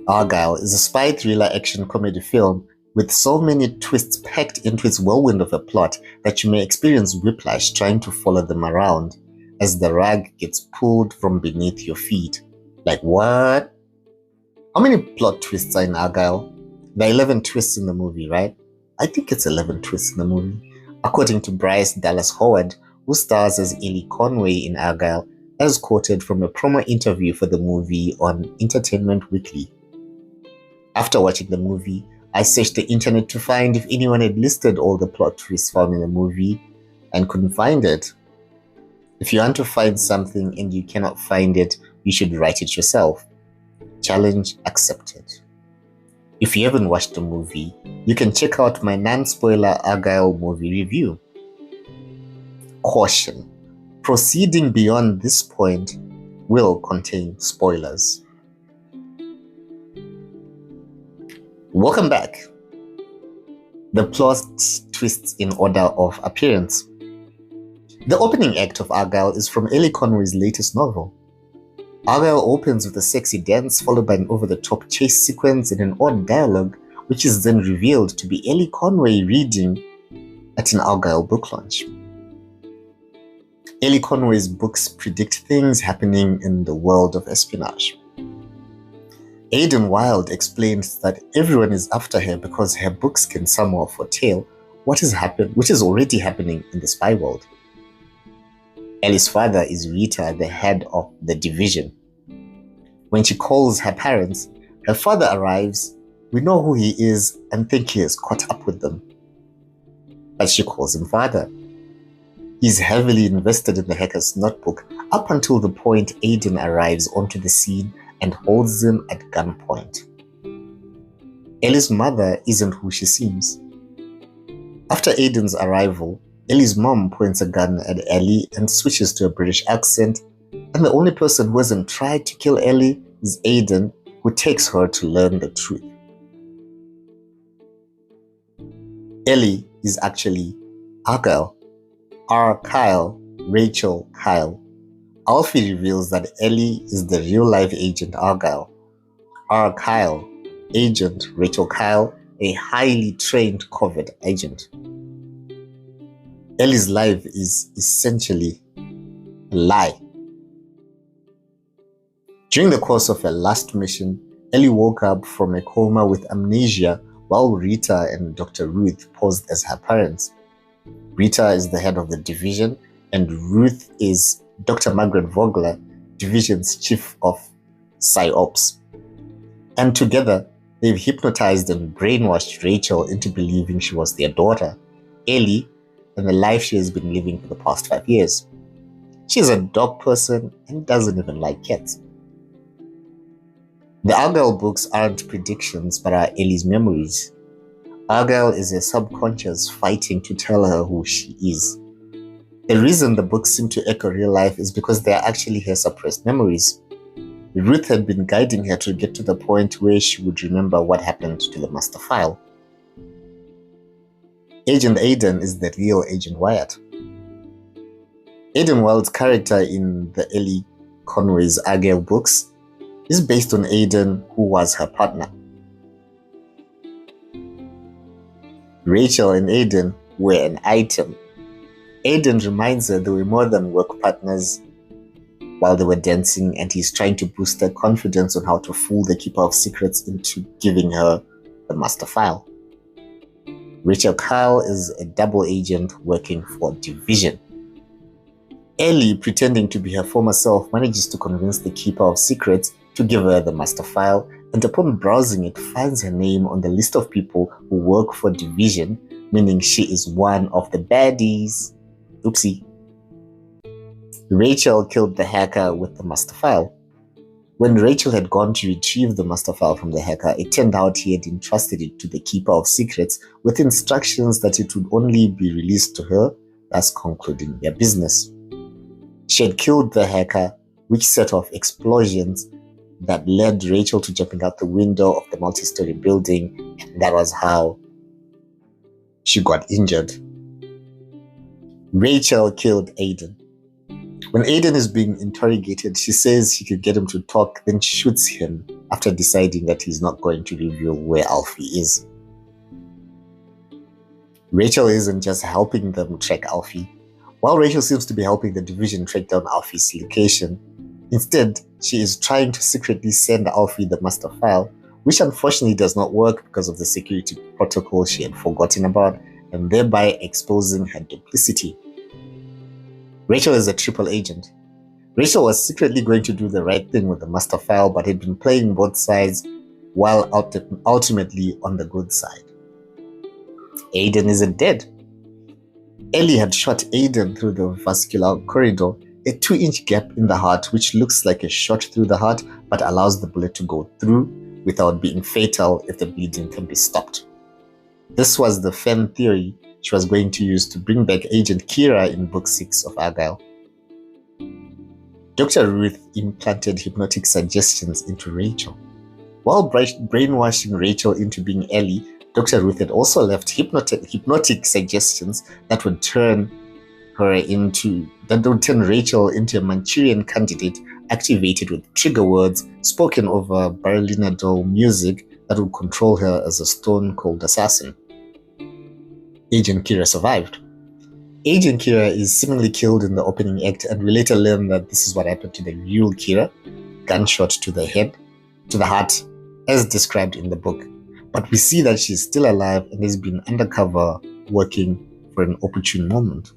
Argylle is a spy thriller action comedy film with so many twists packed into its whirlwind of a plot that you may experience whiplash trying to follow them around as the rug gets pulled from beneath your feet. Like, what? How many plot twists are in Argylle? There are 11 twists in the movie, right? I think it's 11 twists in the movie. According to Bryce Dallas Howard, who stars as Ellie Conway in Argylle, as quoted from a promo interview for the movie on Entertainment Weekly. After watching the movie, I searched the internet to find if anyone had listed all the plot twists found in the movie and couldn't find it. If you want to find something and you cannot find it, you should write it yourself. Challenge accepted. If you haven't watched the movie, you can check out my non-spoiler Argylle movie review. Caution: proceeding beyond this point will contain spoilers. Welcome back. The plot twists in order of appearance. The opening act of Argylle is from Ellie Conway's latest novel. Argylle opens with a sexy dance followed by an over-the-top chase sequence and an odd dialogue, which is then revealed to be Ellie Conway reading at an Argylle book launch. Ellie Conway's books predict things happening in the world of espionage. Aidan Wilde explains that everyone is after her because her books can somehow foretell which is already happening in the spy world. Ellie's father is Rita, the head of the division. When she calls her parents, her father arrives. We know who he is and think he has caught up with them. But she calls him father. He's heavily invested in the hacker's notebook up until the point Aidan arrives onto the scene and holds him at gunpoint. Ellie's mother isn't who she seems. After Aidan's arrival, Ellie's mom points a gun at Ellie and switches to a British accent, and the only person who hasn't tried to kill Ellie is Aidan, who takes her to learn the truth. Ellie is actually Argylle. Kyle, Rachel Kyle. Alfie reveals that Ellie is the real-life agent Argylle. Kyle, agent Rachel Kyle, a highly trained covert agent. Ellie's life is essentially a lie. During the course of her last mission, Ellie woke up from a coma with amnesia while Rita and Dr. Ruth posed as her parents. Rita is the head of the division, and Ruth is Dr. Margaret Vogler, division's chief of PsyOps. And together, they've hypnotized and brainwashed Rachel into believing she was their daughter, Ellie, and the life she has been living for the past 5 years. She's a dog person and doesn't even like cats. The Argylle books aren't predictions but are Ellie's memories. Argylle is her subconscious fighting to tell her who she is. The reason the books seem to echo real life is because they are actually her suppressed memories. Ruth had been guiding her to get to the point where she would remember what happened to the master file. Agent Aidan is the real Agent Wyatt. Aidan Wilde's character in the Ellie Conway's Argylle books is based on Aidan, who was her partner. Rachel and Aidan were an item. Aidan reminds her they were more than work partners while they were dancing, and he's trying to boost her confidence on how to fool the Keeper of Secrets into giving her the master file. Rachel Kyle is a double agent working for Division. Ellie, pretending to be her former self, manages to convince the Keeper of Secrets to give her the master file, and upon browsing it, finds her name on the list of people who work for Division, meaning she is one of the baddies. Oopsie. Rachel killed the hacker with the master file. When Rachel had gone to retrieve the master file from the hacker, it turned out he had entrusted it to the Keeper of Secrets with instructions that it would only be released to her, thus concluding their business. She had killed the hacker, which set off explosions that led Rachel to jumping out the window of the multi-story building, and that was how she got injured. Rachel killed Aidan. When Aidan is being interrogated, she says she could get him to talk, then shoots him after deciding that he's not going to reveal where Alfie is. Rachel isn't just helping them track Alfie. While Rachel seems to be helping the division track down Alfie's location, instead, she is trying to secretly send Alfie the master file, which unfortunately does not work because of the security protocol she had forgotten about, and thereby exposing her duplicity. Rachel is a triple agent. Rachel was secretly going to do the right thing with the master file, but had been playing both sides while ultimately on the good side. Aiden isn't dead. Ellie had shot Aiden through the vascular corridor, a 2-inch gap in the heart which looks like a shot through the heart but allows the bullet to go through without being fatal if the bleeding can be stopped. This was the Fen theory she was going to use to bring back Agent Kira in Book 6 of Argylle. Dr. Ruth implanted hypnotic suggestions into Rachel. While brainwashing Rachel into being Ellie, Dr. Ruth had also left hypnotic suggestions that would turn Rachel into a Manchurian candidate activated with trigger words spoken over Berliner Doll music that would control her as a stone-cold assassin. Agent Kira survived. Agent Kira is seemingly killed in the opening act, and we later learn that this is what happened to the real Kira, gunshot to the heart, as described in the book. But we see that she's still alive and has been undercover working for an opportune moment.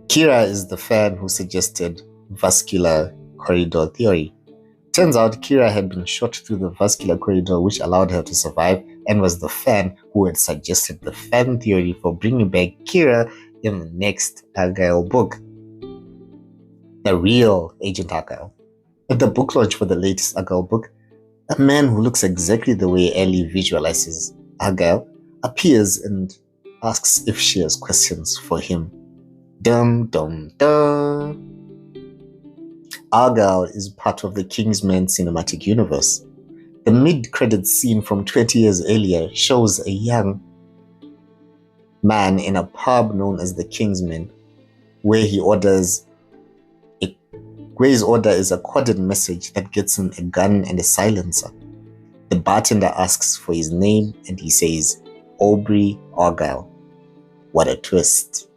Kira is the fan who suggested vascular corridor theory. Turns out Kira had been shot through the vascular corridor, which allowed her to survive, and was the fan who had suggested the fan theory for bringing back Kira in the next Argylle book, the real Agent Argylle. At the book launch for the latest Argylle book, a man who looks exactly the way Ellie visualizes Argylle appears and asks if she has questions for him. Dum dum dum. Argylle is part of the Kingsman cinematic universe. The mid-credits scene from 20 years earlier shows a young man in a pub known as the Kingsman, where his order is a coded message that gets him a gun and a silencer. The bartender asks for his name and he says, Aubrey Argylle. What a twist.